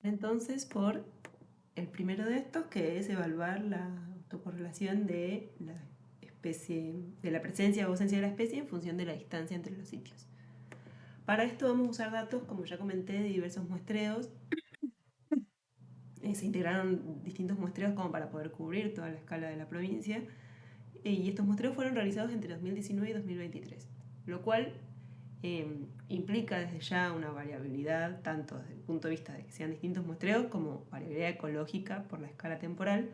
entonces por el primero de estos, que es evaluar la autocorrelación de la especie, de la presencia o ausencia de la especie en función de la distancia entre los sitios. Para esto vamos a usar datos, como ya comenté, de diversos muestreos. Se integraron distintos muestreos como para poder cubrir toda la escala de la provincia. Y estos muestreos fueron realizados entre 2019 y 2023, lo cual implica desde ya una variabilidad, tanto desde el punto de vista de que sean distintos muestreos como variabilidad ecológica por la escala temporal,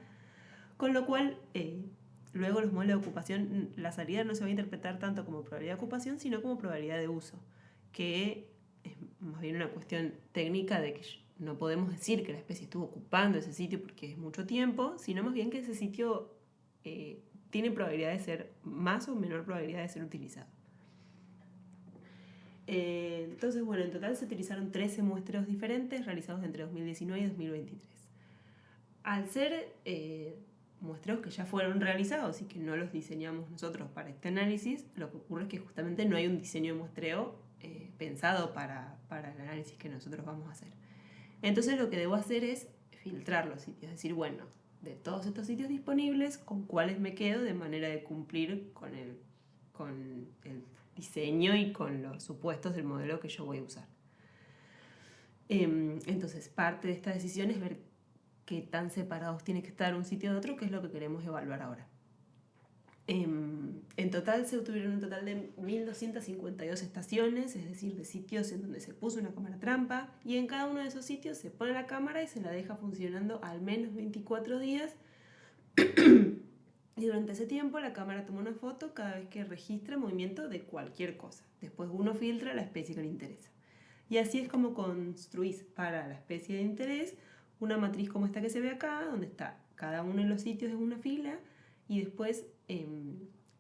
con lo cual luego los modelos de ocupación, la salida no se va a interpretar tanto como probabilidad de ocupación, sino como probabilidad de uso, que es más bien una cuestión técnica de que no podemos decir que la especie estuvo ocupando ese sitio porque es mucho tiempo, sino más bien que ese sitio tiene probabilidad de ser más o menor probabilidad de ser utilizado. Entonces, bueno, en total se utilizaron 13 muestreos diferentes realizados entre 2019 y 2023. Al ser muestreos que ya fueron realizados y que no los diseñamos nosotros para este análisis, lo que ocurre es que justamente no hay un diseño de muestreo pensado para el análisis que nosotros vamos a hacer. Entonces lo que debo hacer es filtrar los sitios, es decir, bueno, de todos estos sitios disponibles, ¿con cuáles me quedo de manera de cumplir con el diseño y con los supuestos del modelo que yo voy a usar? Entonces, parte de esta decisión es ver qué tan separados tiene que estar un sitio de otro, que es lo que queremos evaluar ahora. En total se obtuvieron un total de 1.252 estaciones, es decir, de sitios en donde se puso una cámara trampa, y en cada uno de esos sitios se pone la cámara y se la deja funcionando al menos 24 días. Y durante ese tiempo la cámara toma una foto cada vez que registra movimiento de cualquier cosa. Después uno filtra la especie que le interesa. Y así es como construís para la especie de interés una matriz como esta que se ve acá, donde está cada uno de los sitios en una fila y después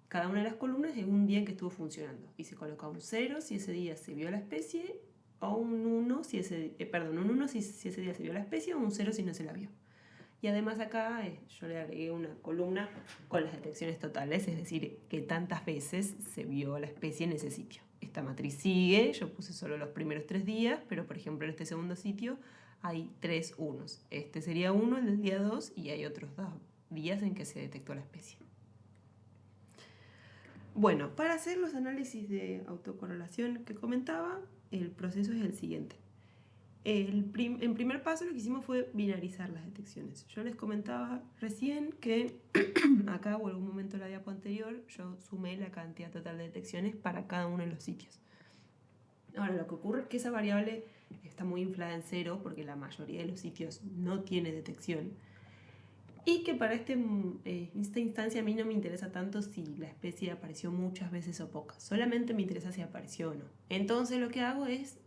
cada una de las columnas es un día en que estuvo funcionando. Y se coloca un 0 si ese día se vio la especie, o un 1 si ese, un 1 si ese día se vio la especie, o un 0 si no se la vio. Y además acá yo le agregué una columna con las detecciones totales, es decir, que tantas veces se vio la especie en ese sitio. Esta matriz sigue, yo puse solo los primeros 3 días, pero por ejemplo en este segundo sitio hay 3 unos. Este sería 1, el del día 2, y hay otros 2 días en que se detectó la especie. Bueno, para hacer los análisis de autocorrelación que comentaba, el proceso es el siguiente. En primer paso lo que hicimos fue binarizar las detecciones. Yo les comentaba recién que acá o en algún momento de la diapo anterior yo sumé la cantidad total de detecciones para cada uno de los sitios. Ahora lo que ocurre es que esa variable está muy inflada en 0 porque la mayoría de los sitios no tiene detección. Y que para esta instancia a mí no me interesa tanto si la especie apareció muchas veces o pocas. Solamente me interesa si apareció o no. Entonces lo que hago es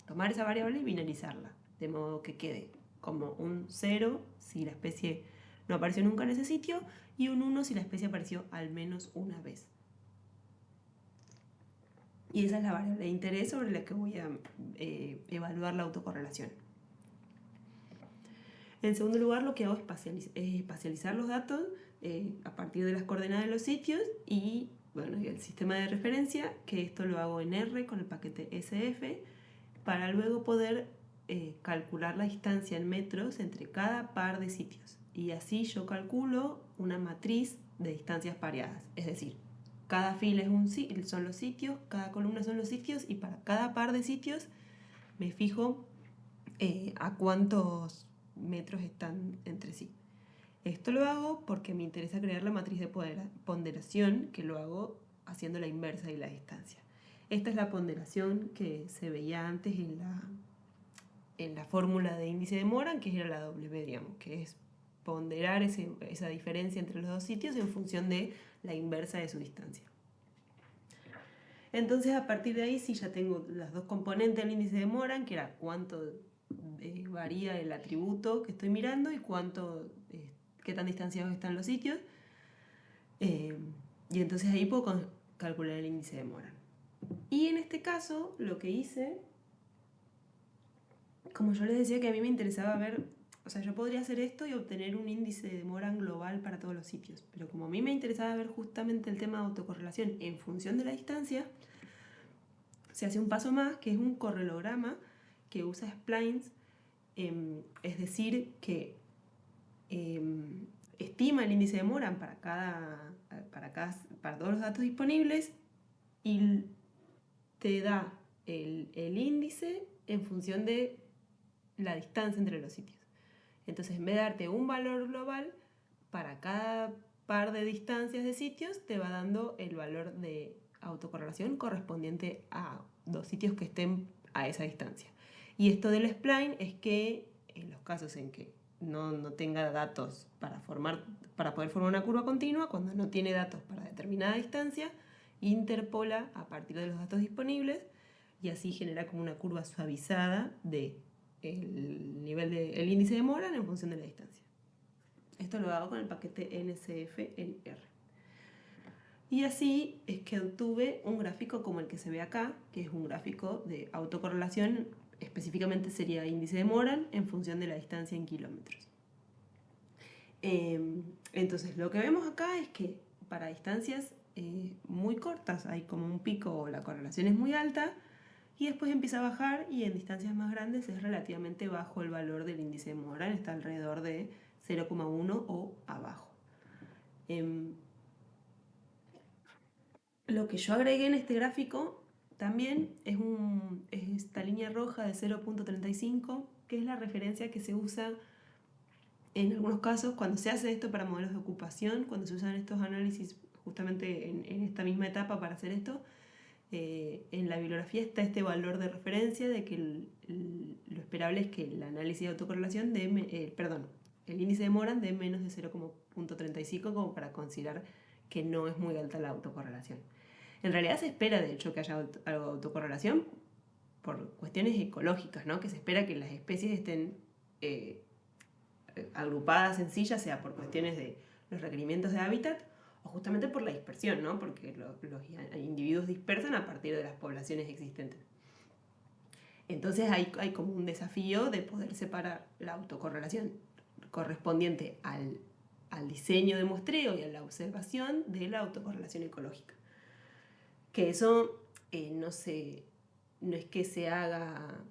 tomar esa variable y binarizarla, de modo que quede como un 0 si la especie no apareció nunca en ese sitio y un 1 si la especie apareció al menos una vez. Y esa es la variable de interés sobre la que voy a evaluar la autocorrelación. En segundo lugar, lo que hago es espacializar los datos a partir de las coordenadas de los sitios y el sistema de referencia, que esto lo hago en R con el paquete SF, para luego poder calcular la distancia en metros entre cada par de sitios. Y así yo calculo una matriz de distancias pareadas. Es decir, cada fila son los sitios, cada columna son los sitios, y para cada par de sitios me fijo a cuántos metros están entre sí. Esto lo hago porque me interesa crear la matriz de ponderación, que lo hago haciendo la inversa de la distancia. Esta es la ponderación que se veía antes en la fórmula de índice de Moran, que era la W, digamos, que es ponderar esa diferencia entre los dos sitios en función de la inversa de su distancia. Entonces, a partir de ahí sí ya tengo las dos componentes del índice de Moran, que era cuánto varía el atributo que estoy mirando y qué tan distanciados están los sitios. Y entonces ahí puedo calcular el índice de Moran. Y en este caso, lo que hice, como yo les decía que a mí me interesaba ver, o sea, yo podría hacer esto y obtener un índice de Moran global para todos los sitios, pero como a mí me interesaba ver justamente el tema de autocorrelación en función de la distancia, se hace un paso más, que es un correlograma que usa splines Es decir, que estima el índice de Moran para todos los datos disponibles y te da el índice en función de la distancia entre los sitios. Entonces, en vez de darte un valor global, para cada par de distancias de sitios te va dando el valor de autocorrelación correspondiente a los sitios que estén a esa distancia. Y esto del spline es que en los casos en que no tenga datos para poder formar una curva continua, cuando no tiene datos para determinada distancia, interpola a partir de los datos disponibles y así genera como una curva suavizada de el índice de Moran en función de la distancia. Esto lo hago con el paquete NCF-NR. Y así es que obtuve un gráfico como el que se ve acá, que es un gráfico de autocorrelación, específicamente sería índice de Moran en función de la distancia en kilómetros. Entonces lo que vemos acá es que para distancias muy cortas hay como un pico o la correlación es muy alta y después empieza a bajar y en distancias más grandes es relativamente bajo el valor del índice de Moran, está alrededor de 0,1 o abajo. Lo que yo agregué en este gráfico también es esta línea roja de 0,35, que es la referencia que se usa en algunos casos cuando se hace esto para modelos de ocupación, cuando se usan estos análisis justamente en esta misma etapa para hacer esto. En la bibliografía está este valor de referencia de que lo esperable es que el análisis de autocorrelación el índice de Moran de menos de 0,35 como para considerar que no es muy alta la autocorrelación. En realidad se espera, de hecho, que haya algo de autocorrelación por cuestiones ecológicas, ¿no? Que se espera que las especies estén agrupadas en sí, ya sea por cuestiones de los requerimientos de hábitat o justamente por la dispersión, ¿no? Porque los individuos dispersan a partir de las poblaciones existentes. Entonces hay como un desafío de poder separar la autocorrelación correspondiente al diseño de muestreo y a la observación de la autocorrelación ecológica. Que eso no es que se haga,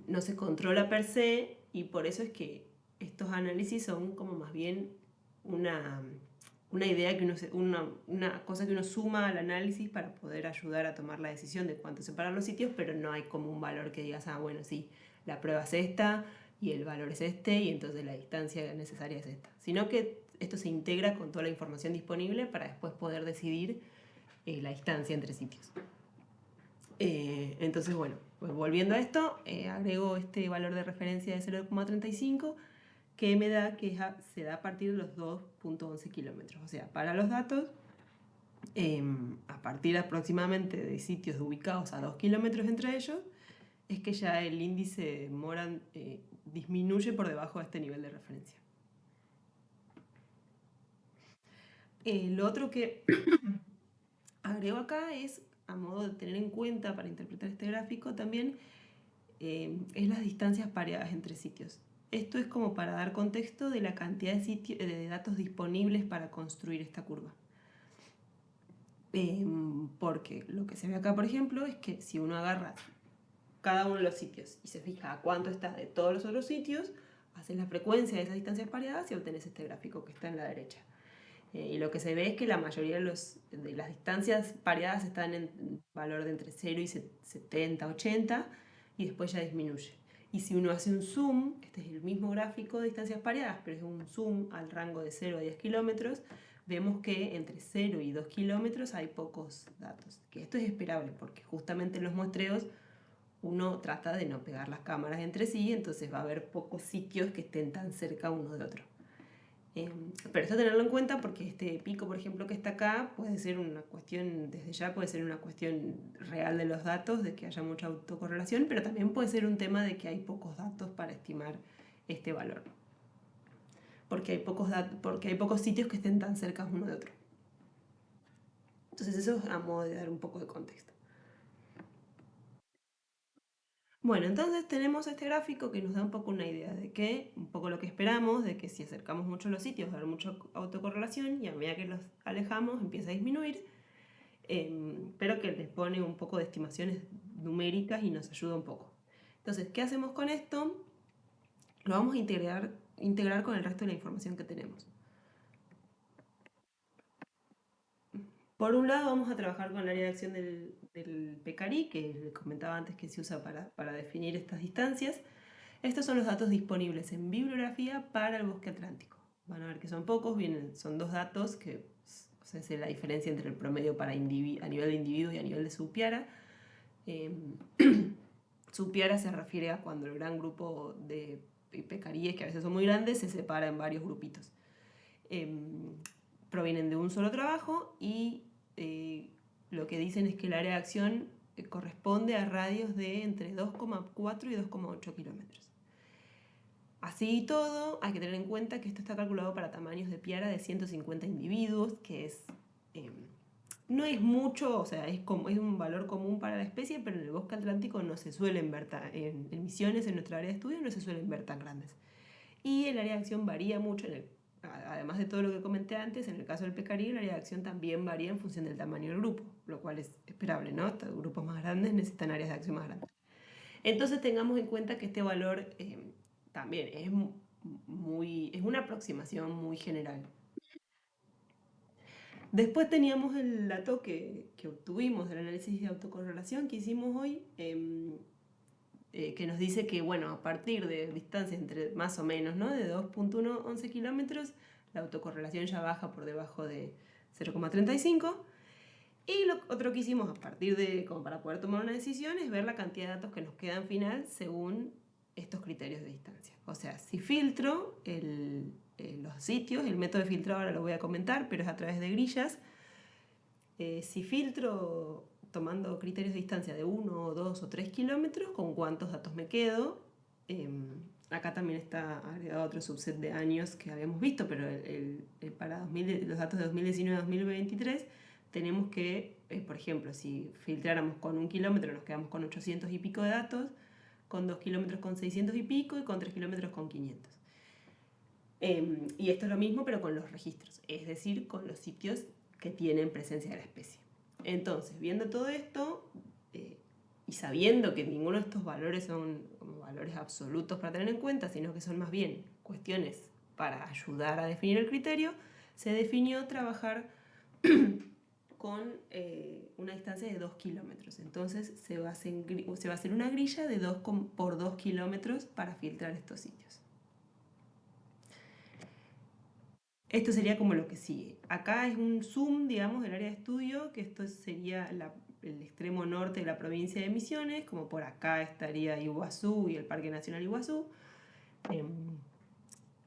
no se controla per se, y por eso es que estos análisis son como más bien una idea que una cosa que uno suma al análisis para poder ayudar a tomar la decisión de cuánto separar los sitios, pero no hay como un valor que digas, bueno, sí, la prueba es esta y el valor es este y entonces la distancia necesaria es esta, sino que esto se integra con toda la información disponible para después poder decidir la distancia entre sitios. Entonces, bueno, pues volviendo a esto, agrego este valor de referencia de 0,35 que me da que se da a partir de los 2,11 kilómetros. O sea, para los datos, a partir aproximadamente de sitios ubicados a 2 kilómetros entre ellos, es que ya el índice Moran disminuye por debajo de este nivel de referencia. Lo otro que agrego acá es, a modo de tener en cuenta para interpretar este gráfico también, es las distancias pareadas entre sitios. Esto es como para dar contexto de la cantidad de datos disponibles para construir esta curva. Porque lo que se ve acá, por ejemplo, es que si uno agarra cada uno de los sitios y se fija a cuánto está de todos los otros sitios, haces la frecuencia de esas distancias pareadas y obtenés este gráfico que está en la derecha. Y lo que se ve es que la mayoría de las distancias pareadas están en valor de entre 0 y 70, 80 y después ya disminuye. Y si uno hace un zoom, este es el mismo gráfico de distancias pareadas, pero es un zoom al rango de 0 a 10 kilómetros, vemos que entre 0 y 2 kilómetros hay pocos datos. Que esto es esperable porque justamente en los muestreos uno trata de no pegar las cámaras entre sí, entonces va a haber pocos sitios que estén tan cerca uno de otro. Pero esto tenerlo en cuenta porque este pico, por ejemplo, que está acá, puede ser una cuestión, desde ya puede ser una cuestión real de los datos, de que haya mucha autocorrelación, pero también puede ser un tema de que hay pocos datos para estimar este valor. Porque hay pocos sitios que estén tan cerca uno de otro. Entonces eso es a modo de dar un poco de contexto. Bueno, entonces tenemos este gráfico que nos da un poco una idea de que, un poco lo que esperamos, de que si acercamos mucho los sitios va a haber mucha autocorrelación y a medida que los alejamos empieza a disminuir, pero que les pone un poco de estimaciones numéricas y nos ayuda un poco. Entonces, ¿qué hacemos con esto? lo vamos a integrar con el resto de la información que tenemos. Por un lado vamos a trabajar con el área de acción del PECARI, que les comentaba antes que se usa para definir estas distancias. Estos son los datos disponibles en bibliografía para el bosque atlántico. Van a ver que son pocos, son 2 datos, que o sea, es la diferencia entre el promedio a nivel de individuos y a nivel de subpiara. Subpiara se refiere a cuando el gran grupo de pecaríes, que a veces son muy grandes, se separa en varios grupitos. Provienen de un solo trabajo y lo que dicen es que el área de acción corresponde a radios de entre 2,4 y 2,8 kilómetros. Así y todo, hay que tener en cuenta que esto está calculado para tamaños de piara de 150 individuos, que es no es mucho, o sea, es un valor común para la especie, pero en el bosque atlántico no se suelen ver en Misiones, en nuestra área de estudio, no se suelen ver tan grandes. Y el área de acción varía mucho, además de todo lo que comenté antes, en el caso del pecarí, el área de acción también varía en función del tamaño del grupo, lo cual es esperable, ¿no? Grupos más grandes necesitan áreas de acción más grandes. Entonces tengamos en cuenta que este valor también es una aproximación muy general. Después teníamos el dato que obtuvimos del análisis de autocorrelación que hicimos hoy, que nos dice que, bueno, a partir de distancias entre más o menos, ¿no? De 2,11 kilómetros, la autocorrelación ya baja por debajo de 0,35. Y lo otro que hicimos a partir de, como para poder tomar una decisión, es ver la cantidad de datos que nos quedan final según estos criterios de distancia. O sea, si filtro los sitios, el método de filtrado ahora lo voy a comentar, pero es a través de grillas. Si filtro tomando criterios de distancia de 1, 2 o 3 kilómetros, ¿con cuántos datos me quedo? Acá también está agregado otro subset de años que habíamos visto, pero para los datos de 2019-2023 tenemos que, por ejemplo, si filtráramos con 1 kilómetro nos quedamos con 800 y pico de datos, con 2 kilómetros con 600 y pico y con 3 kilómetros con 500. Y esto es lo mismo pero con los registros, es decir, con los sitios que tienen presencia de la especie. Entonces, viendo todo esto y sabiendo que ninguno de estos valores son como valores absolutos para tener en cuenta, sino que son más bien cuestiones para ayudar a definir el criterio, se definió trabajar con una distancia de 2 kilómetros. Entonces se va a hacer una grilla de 2 por 2 kilómetros para filtrar estos sitios. Esto sería como lo que sigue. Acá es un zoom, digamos, del área de estudio, que esto sería el extremo norte de la provincia de Misiones, como por acá estaría Iguazú y el Parque Nacional Iguazú.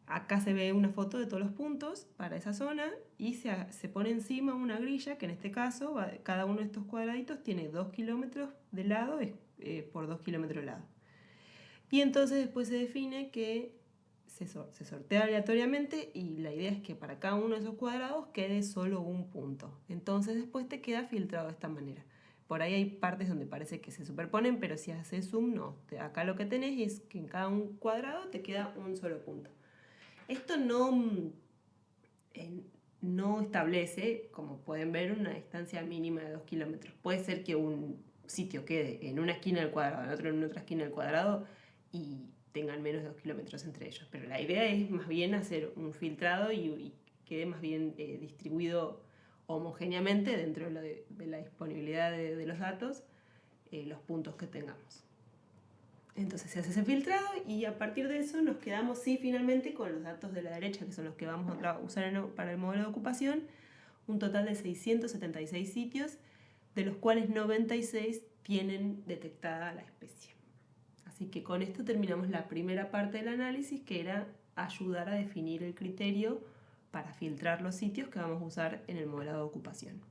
Acá se ve una foto de todos los puntos para esa zona y se pone encima una grilla, que en este caso cada uno de estos cuadraditos tiene 2 kilómetros de lado por 2 kilómetros de lado. Y entonces después se define que se sortea aleatoriamente y la idea es que para cada uno de esos cuadrados quede solo un punto. Entonces después te queda filtrado de esta manera. Por ahí hay partes donde parece que se superponen, pero si haces zoom no. Acá lo que tenés es que en cada un cuadrado te queda un solo punto. Esto no establece, como pueden ver, una distancia mínima de 2 kilómetros. Puede ser que un sitio quede en una esquina del cuadrado, en otro en otra esquina del cuadrado y tengan menos de 2 kilómetros entre ellos. Pero la idea es más bien hacer un filtrado y quede más bien distribuido homogéneamente dentro de la disponibilidad de los datos, los puntos que tengamos. Entonces se hace ese filtrado y a partir de eso nos quedamos finalmente con los datos de la derecha, que son los que vamos a usar para el modelo de ocupación, un total de 676 sitios, de los cuales 96 tienen detectada la especie. Así que con esto terminamos la primera parte del análisis, que era ayudar a definir el criterio para filtrar los sitios que vamos a usar en el modelado de ocupación.